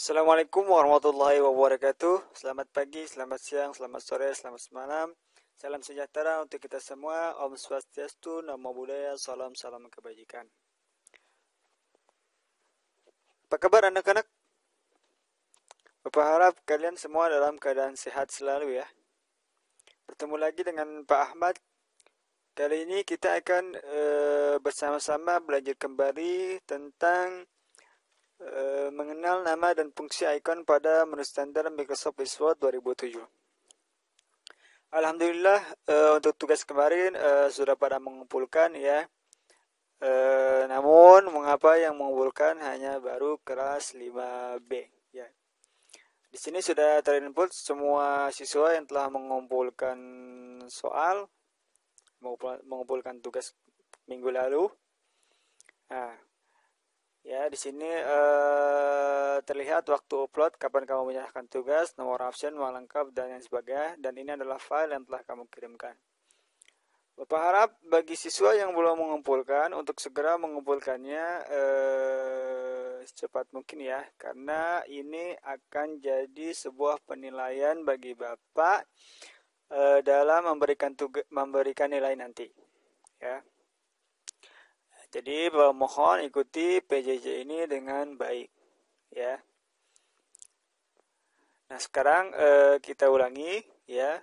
Assalamualaikum warahmatullahi wabarakatuh. Selamat pagi, selamat siang, selamat sore, selamat malam. Salam sejahtera untuk kita semua. Om Swastiastu, Namo Buddhaya, salam salam kebajikan. Apa kabar anak-anak? Bapak harap kalian semua dalam keadaan sehat selalu ya. Bertemu lagi dengan Pak Ahmad. Kali ini kita akan bersama-sama belajar kembali tentang mengenal nama dan fungsi ikon pada menu standar Microsoft Word 2007. Alhamdulillah untuk tugas kemarin sudah pada mengumpulkan ya. Namun mengapa yang mengumpulkan hanya baru kelas 5B ya. Di sini sudah terinput semua siswa yang telah mengumpulkan soal, mengumpulkan tugas minggu lalu. Nah, ya di sini terlihat waktu upload, kapan kamu menyerahkan tugas, nomor absen, uang lengkap dan lain sebagainya. Dan ini adalah file yang telah kamu kirimkan. Bapak harap bagi siswa yang belum mengumpulkan untuk segera mengumpulkannya secepat mungkin ya, karena ini akan jadi sebuah penilaian bagi Bapak dalam memberikan nilai nanti ya. Jadi mohon ikuti PJJ ini dengan baik ya. Nah sekarang kita ulangi ya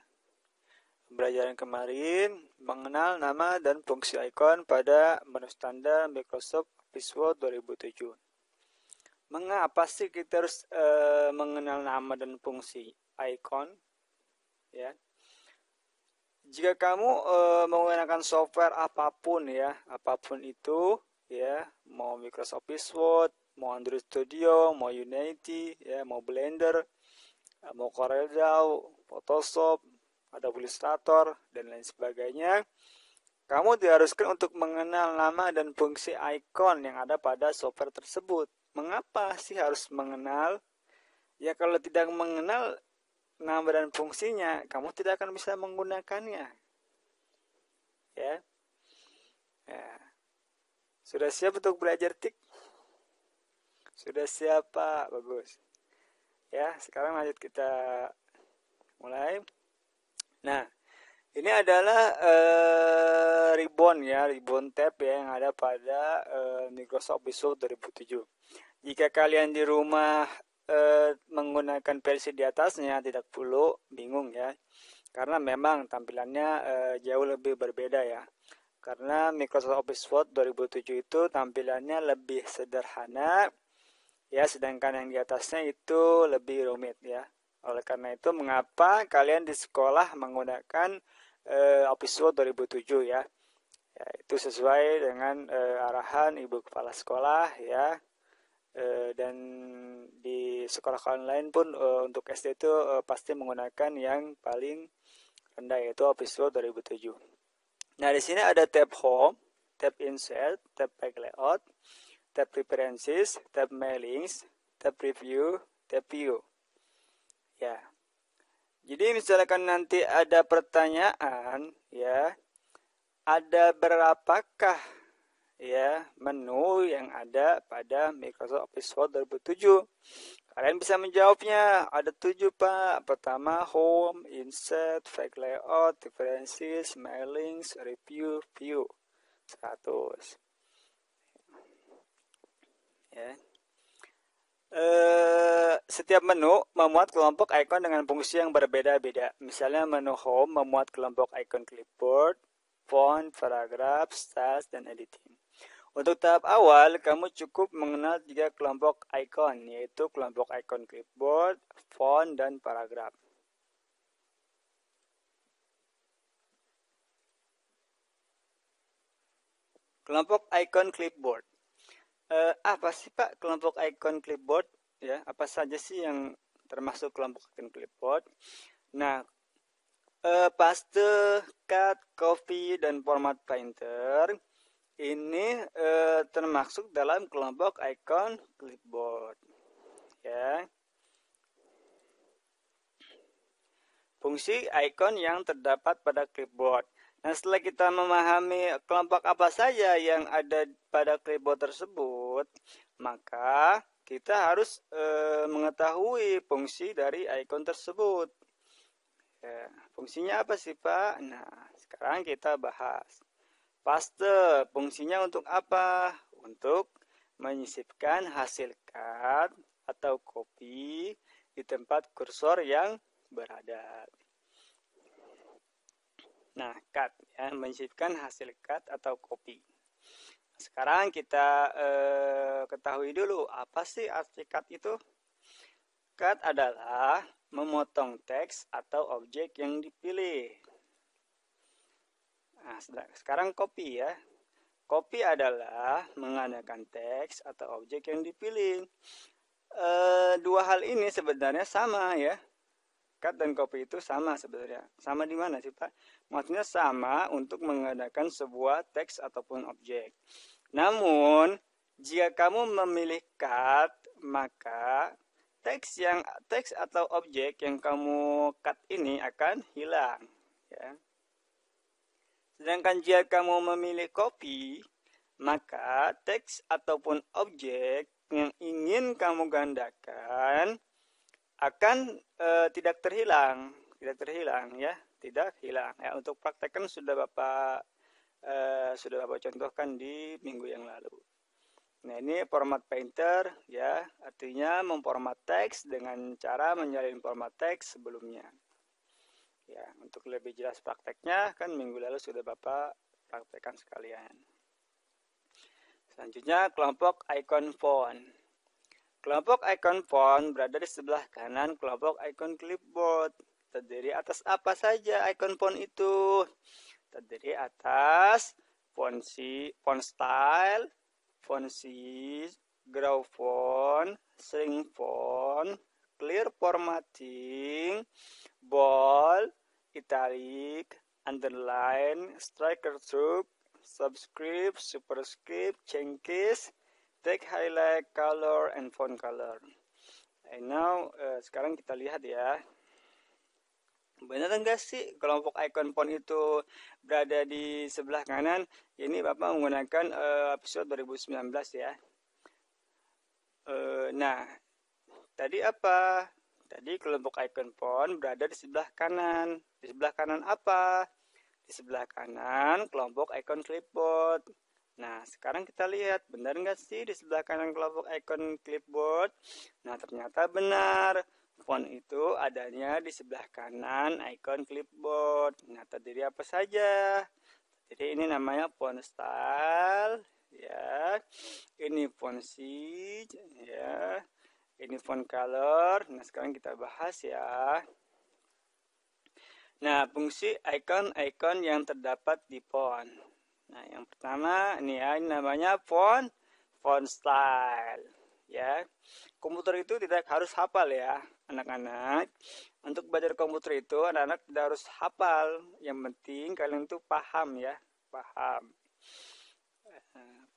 pembelajaran kemarin, mengenal nama dan fungsi ikon pada menu standar Microsoft Office Word 2007. Mengapa sih kita harus mengenal nama dan fungsi ikon? Ya, jika kamu menggunakan software apapun ya, apapun itu ya, mau Microsoft Office Word, mau Android Studio, mau Unity, ya, mau Blender, mau CorelDRAW, Photoshop, Adobe Illustrator, dan lain sebagainya, kamu diharuskan untuk mengenal nama dan fungsi ikon yang ada pada software tersebut. Mengapa sih harus mengenal? Ya kalau tidak mengenal nama dan fungsinya, kamu tidak akan bisa menggunakannya. Ya. Ya. Sudah siap untuk belajar TIK? Sudah siap Pak? Bagus. Ya, sekarang lanjut kita mulai. Nah, ini adalah ribbon ya, ribbon tab ya yang ada pada Microsoft Office Word 2007. Jika kalian di rumah menggunakan versi di atasnya, tidak perlu bingung ya, karena memang tampilannya jauh lebih berbeda ya. Karena Microsoft Office Word 2007 itu tampilannya lebih sederhana ya, sedangkan yang di atasnya itu lebih rumit ya. Oleh karena itu mengapa kalian di sekolah menggunakan Office Word 2007 ya. Ya, itu sesuai dengan arahan Ibu Kepala Sekolah ya. Dan di sekolah lain pun untuk SD itu pasti menggunakan yang paling rendah, yaitu Office Word 2007. Nah, di sini ada tab Home, tab Insert, tab Page Layout, tab Preferences, tab Mailings, tab Preview, tab View. Ya. Jadi misalkan nanti ada pertanyaan ya, ada berapakah ya menu yang ada pada Microsoft Office Word 2007? Kalian bisa menjawabnya, ada 7 Pak. Pertama Home, Insert, Page Layout, Preferences, Mailings, Review, View. 100. Ya. Setiap menu memuat kelompok ikon dengan fungsi yang berbeda-beda. Misalnya menu Home memuat kelompok ikon clipboard, font, paragraph, styles, dan editing. Untuk tahap awal, kamu cukup mengenal 3 kelompok ikon, yaitu kelompok ikon clipboard, font, dan paragraph. Kelompok ikon clipboard. Apa sih Pak kelompok ikon clipboard? Ya, apa saja sih yang termasuk kelompok ikon clipboard? Nah, paste, cut, copy, dan format painter ini termasuk dalam kelompok ikon clipboard. Ya. Fungsi ikon yang terdapat pada clipboard. Nah, setelah kita memahami kelompok apa saja yang ada pada clipboard tersebut, maka kita harus mengetahui fungsi dari icon tersebut. Ya, fungsinya apa sih Pak? Nah, sekarang kita bahas. Paste, fungsinya untuk apa? Untuk menyisipkan hasil cut atau copy di tempat kursor yang berada. Nah, cut ya, menyisipkan hasil cut atau copy. Sekarang kita ketahui dulu apa sih arti cut itu? Cut adalah memotong teks atau objek yang dipilih. Nah, sekarang copy ya. Copy adalah menggunakan teks atau objek yang dipilih. Dua hal ini sebenarnya sama ya. Cut dan copy itu sama sebenarnya. Sama di mana sih Pak? Maksudnya sama untuk menggunakan sebuah teks ataupun objek. Namun, jika kamu memilih cut, maka teks atau objek yang kamu cut ini akan hilang. Ya. Sedangkan jika kamu memilih copy, maka teks ataupun objek yang ingin kamu gandakan akan tidak terhilang ya, tidak hilang ya. Untuk praktekkan sudah Bapak contohkan di minggu yang lalu. Nah, ini format painter ya, artinya memformat teks dengan cara menyalin format teks sebelumnya. Ya, untuk lebih jelas prakteknya kan minggu lalu sudah Bapak praktekkan sekalian. Selanjutnya kelompok icon font. Kelompok icon font berada di sebelah kanan kelompok icon clipboard. Terdiri atas apa saja icon font itu? Terdiri atas font style, font size, grow font, shrink font, clear formatting, bold, italic, underline, striker stroke, subscript, superscript, changes, text highlight, color, and font color. And now, sekarang kita lihat ya. Benar enggak sih kelompok icon font itu berada di sebelah kanan? Ini Bapak menggunakan episode 2019 ya. Nah, tadi apa? Tadi kelompok icon font berada di sebelah kanan. Di sebelah kanan apa? Di sebelah kanan kelompok icon clipboard. Nah, sekarang kita lihat, benar nggak sih di sebelah kanan kelompok icon clipboard? Nah, ternyata benar. Font itu adanya di sebelah kanan icon clipboard. Nah, terdiri apa saja? Jadi ini namanya font style, ya. Ini font size, ya. Ini font color. Nah, sekarang kita bahas ya. Nah, fungsi icon-icon yang terdapat di font. Nah, yang pertama ini ya, ini namanya font style, ya. Komputer itu tidak harus hafal ya, anak-anak. Untuk belajar komputer itu anak-anak tidak harus hafal. Yang penting kalian itu paham ya, paham.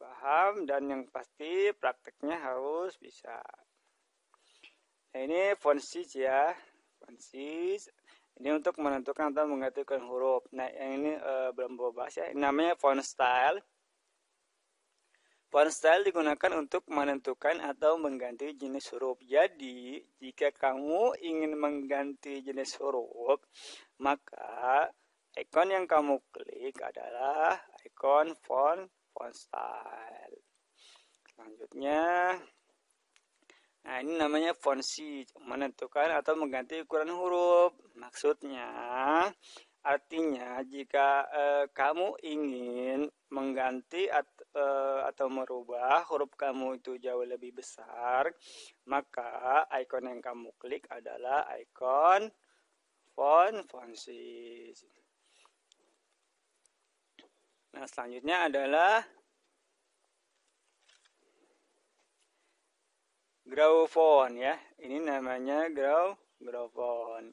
Paham dan yang pasti prakteknya harus bisa. Nah, ini font size ya, font size. Ini untuk menentukan atau menggantikan huruf. Nah, yang ini belum bahas ya. Ini namanya font style. Font style digunakan untuk menentukan atau mengganti jenis huruf. Jadi, jika kamu ingin mengganti jenis huruf, maka icon yang kamu klik adalah icon font style. Selanjutnya, nah ini namanya font size, menentukan atau mengganti ukuran huruf. Maksudnya, artinya jika kamu ingin mengganti atau merubah huruf kamu itu jauh lebih besar, maka icon yang kamu klik adalah icon font size. Nah, selanjutnya adalah grow font ya. Ini namanya grow font.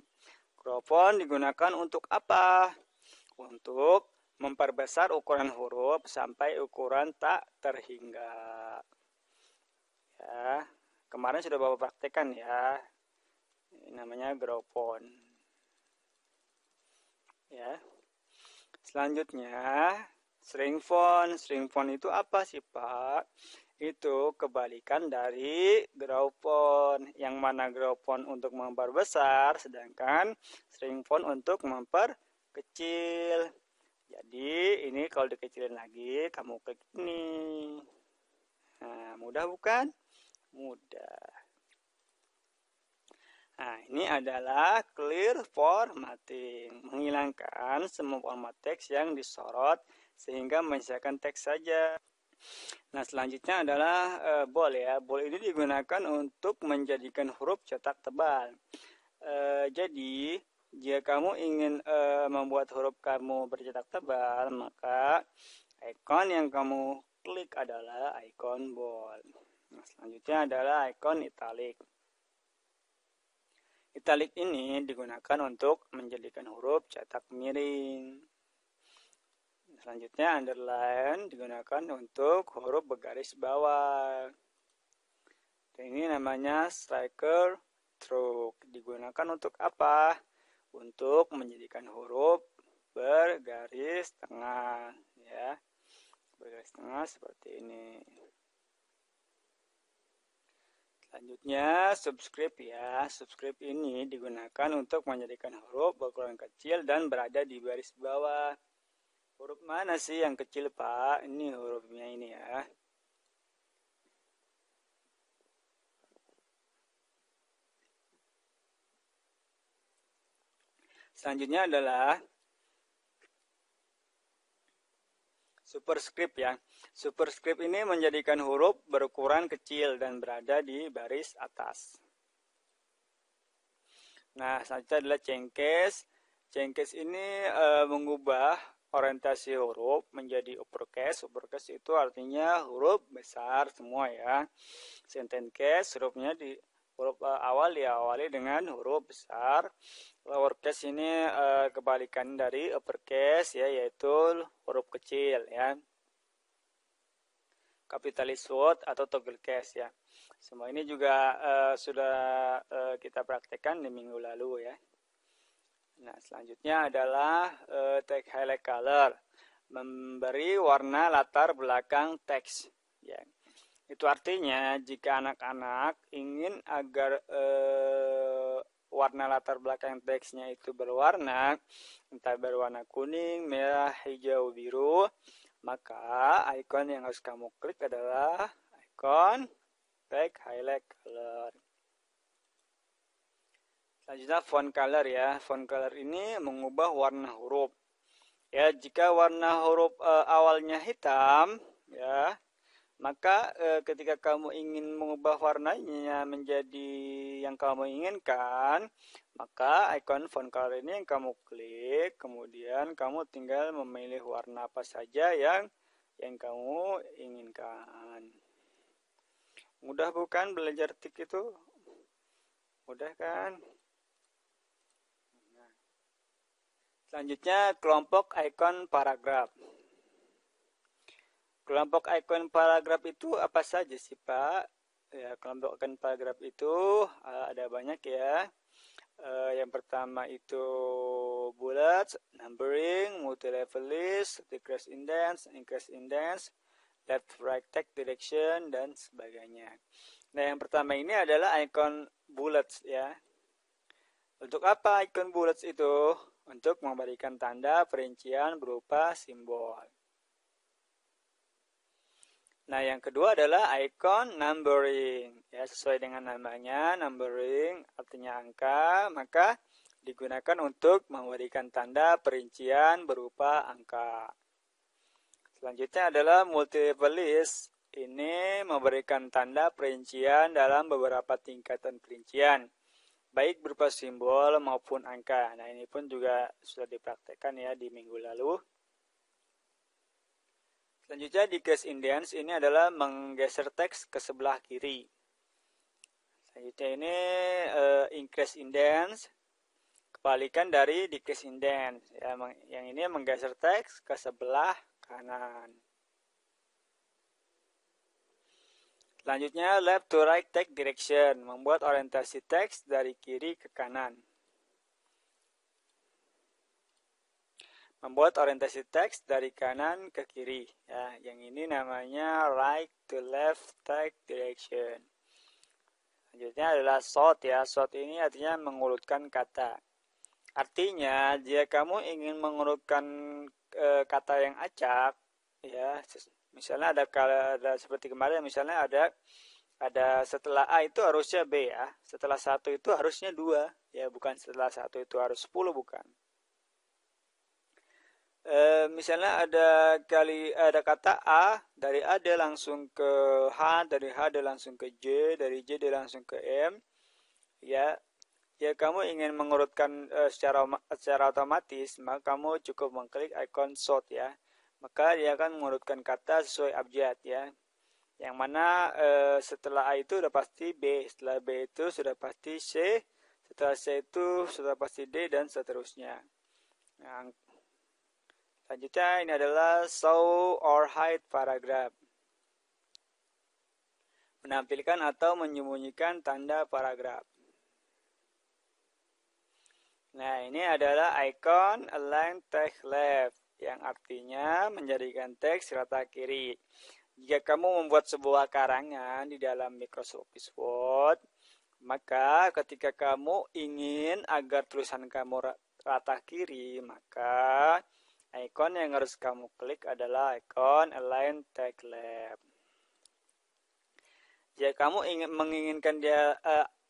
Grow font digunakan untuk apa? Untuk memperbesar ukuran huruf sampai ukuran tak terhingga. Ya, kemarin sudah Bapak praktekkan ya. Ini namanya grow font. Ya. Selanjutnya, shrink font. Shrink font itu apa sih, Pak? itu kebalikan dari grow font, yang mana grow font untuk memperbesar sedangkan shrink font untuk memperkecil. Jadi ini kalau dikecilin lagi kamu klik ini. Nah, mudah bukan? Mudah. Nah, ini adalah clear formatting, menghilangkan semua format teks yang disorot sehingga menyisakan teks saja. Nah, selanjutnya adalah bold ya. Bold ini digunakan untuk menjadikan huruf cetak tebal. Jadi, jika kamu ingin membuat huruf kamu bercetak tebal, maka ikon yang kamu klik adalah ikon bold. Nah, selanjutnya adalah ikon italic. Italic ini digunakan untuk menjadikan huruf cetak miring. Selanjutnya underline digunakan untuk huruf bergaris bawah. Dan ini namanya striker stroke. Digunakan untuk apa? Untuk menjadikan huruf bergaris tengah, ya. Bergaris tengah seperti ini. Selanjutnya subscript ya. Subscript ini digunakan untuk menjadikan huruf berukuran kecil dan berada di baris bawah. Huruf mana sih yang kecil, Pak? Ini hurufnya ini ya. Selanjutnya adalah superscript ya. Superscript ini menjadikan huruf berukuran kecil dan berada di baris atas. Nah, selanjutnya adalah cengkes. Cengkes ini mengubah orientasi huruf menjadi uppercase. Uppercase itu artinya huruf besar semua ya. Sedangkan case hurufnya di huruf awal diawali dengan huruf besar. Lowercase ini kebalikan dari uppercase ya, yaitu huruf kecil ya. Capitalis word atau toggle case ya. Semua ini juga sudah kita praktekkan di minggu lalu ya. Nah, selanjutnya adalah text highlight color, memberi warna latar belakang teks. Ya. Itu artinya jika anak-anak ingin agar warna latar belakang teksnya itu berwarna, entah berwarna kuning, merah, hijau, biru, maka ikon yang harus kamu klik adalah ikon text highlight color. Selanjutnya font color ya. Font color ini mengubah warna huruf. Ya, jika warna huruf awalnya hitam, ya, maka ketika kamu ingin mengubah warnanya menjadi yang kamu inginkan, maka ikon font color ini yang kamu klik, kemudian kamu tinggal memilih warna apa saja yang kamu inginkan. Mudah bukan belajar tik itu? Mudah kan? Selanjutnya kelompok ikon paragraf. Kelompok ikon paragraf itu apa saja sih, Pak? Ya, kelompok ikon paragraf itu ada banyak ya. Yang pertama itu bullets, numbering, multi-level list, decrease indents, increase indents, left right text direction, dan sebagainya. Nah, yang pertama ini adalah ikon bullets ya. Untuk apa ikon bullets itu? Untuk memberikan tanda perincian berupa simbol. Nah, yang kedua adalah ikon numbering. Ya, sesuai dengan namanya, numbering artinya angka, maka digunakan untuk memberikan tanda perincian berupa angka. Selanjutnya adalah multi-level list. Ini memberikan tanda perincian dalam beberapa tingkatan perincian, baik berupa simbol maupun angka. Nah, ini pun juga sudah dipraktekkan ya di minggu lalu. Selanjutnya decrease indents ini adalah menggeser teks ke sebelah kiri. Selanjutnya ini increase indents, kebalikan dari decrease indents. Ya, yang ini menggeser teks ke sebelah kanan. Selanjutnya left to right text direction, membuat orientasi teks dari kiri ke kanan. membuat orientasi teks dari kanan ke kiri. Ya, yang ini namanya right to left text direction. Selanjutnya adalah sort ya. Sort ini artinya mengurutkan kata. Artinya, jika kamu ingin mengurutkan kata yang acak, ya, misalnya ada seperti kemarin, misalnya ada setelah A itu harusnya B ya, setelah 1 itu harusnya 2, ya, bukan setelah 1 itu harus 10, bukan. Misalnya ada kata A, dari A dia langsung ke H, dari H dia langsung ke J, dari J dia langsung ke M, ya. Ya, kamu ingin mengurutkan secara otomatis, maka kamu cukup mengklik icon sort ya. Maka dia akan mengurutkan kata sesuai abjad ya. Yang mana setelah A itu sudah pasti B, setelah B itu sudah pasti C, setelah C itu sudah pasti D, dan seterusnya. Nah, selanjutnya ini adalah show or hide paragraph. Menampilkan atau menyembunyikan tanda paragraf. Nah, ini adalah icon align text left, yang artinya menjadikan teks rata kiri. Jika kamu membuat sebuah karangan di dalam Microsoft Office Word, maka ketika kamu ingin agar tulisan kamu rata kiri, maka icon yang harus kamu klik adalah icon align text left. Jika kamu menginginkan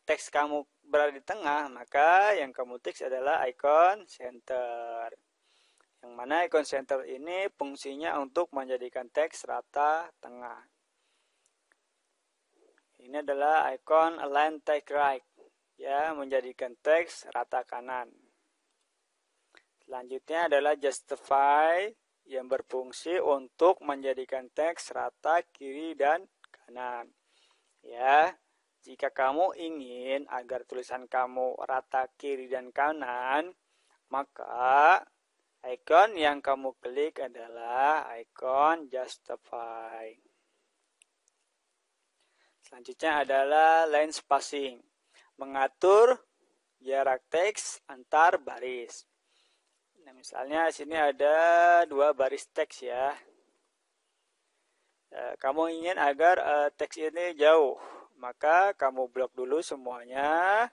teks kamu berada di tengah, maka yang kamu text adalah icon center. Yang mana icon center ini fungsinya untuk menjadikan teks rata tengah. Ini adalah icon align text right, ya, menjadikan teks rata kanan. Selanjutnya adalah justify, yang berfungsi untuk menjadikan teks rata kiri dan kanan. Ya, jika kamu ingin agar tulisan kamu rata kiri dan kanan, maka icon yang kamu klik adalah icon justify. Selanjutnya adalah line spacing, mengatur jarak teks antar baris. Nah, misalnya di sini ada 2 baris teks ya. Kamu ingin agar teks ini jauh, maka kamu blok dulu semuanya.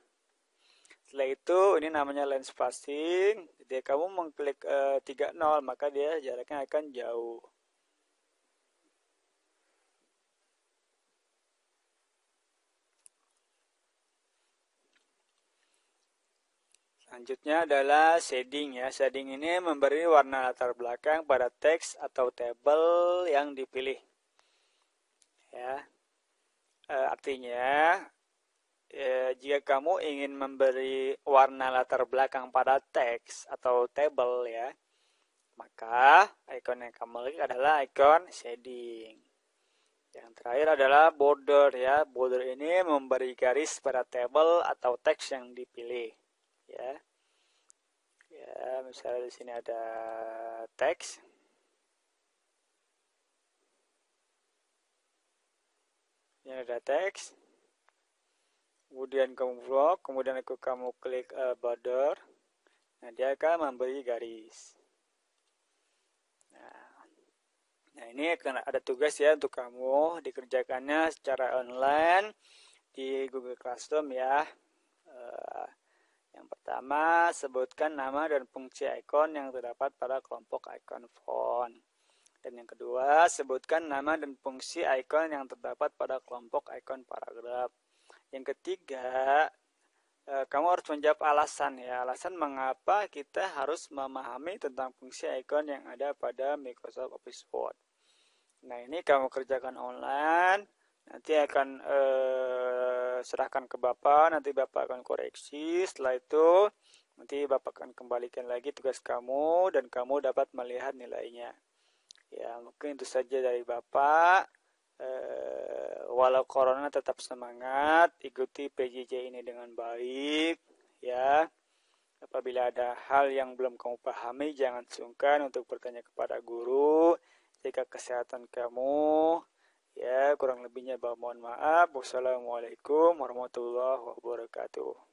Setelah itu ini namanya line spacing. Jadi kamu mengklik 30, maka dia jaraknya akan jauh. Selanjutnya adalah shading ya. Shading ini memberi warna latar belakang pada teks atau tabel yang dipilih. Ya, artinya jika kamu ingin memberi warna latar belakang pada teks atau tabel ya, maka icon yang kamu klik adalah icon shading. Yang terakhir adalah border ya. Border ini memberi garis pada tabel atau teks yang dipilih. Ya. Ya, misalnya di sini ada teks. Ini ada teks. Kemudian kamu blok, kemudian kamu klik border. Nah, dia akan memberi garis. Nah, ini akan ada tugas ya untuk kamu dikerjakannya secara online di Google Classroom ya. Yang pertama, sebutkan nama dan fungsi icon yang terdapat pada kelompok icon font. Dan yang kedua, sebutkan nama dan fungsi icon yang terdapat pada kelompok icon paragraf. Yang ketiga, kamu harus menjawab alasan ya. Alasan mengapa kita harus memahami tentang fungsi icon yang ada pada Microsoft Office Word. Nah, ini kamu kerjakan online. Nanti akan serahkan ke Bapak. Nanti Bapak akan koreksi. Setelah itu, nanti Bapak akan kembalikan lagi tugas kamu dan kamu dapat melihat nilainya. Ya, mungkin itu saja dari Bapak. Walau corona tetap semangat, ikuti PJJ ini dengan baik ya. Apabila ada hal yang belum kamu pahami, jangan sungkan untuk bertanya kepada guru. Jaga kesehatan kamu ya. Kurang lebihnya mohon maaf. Wassalamualaikum warahmatullahi wabarakatuh.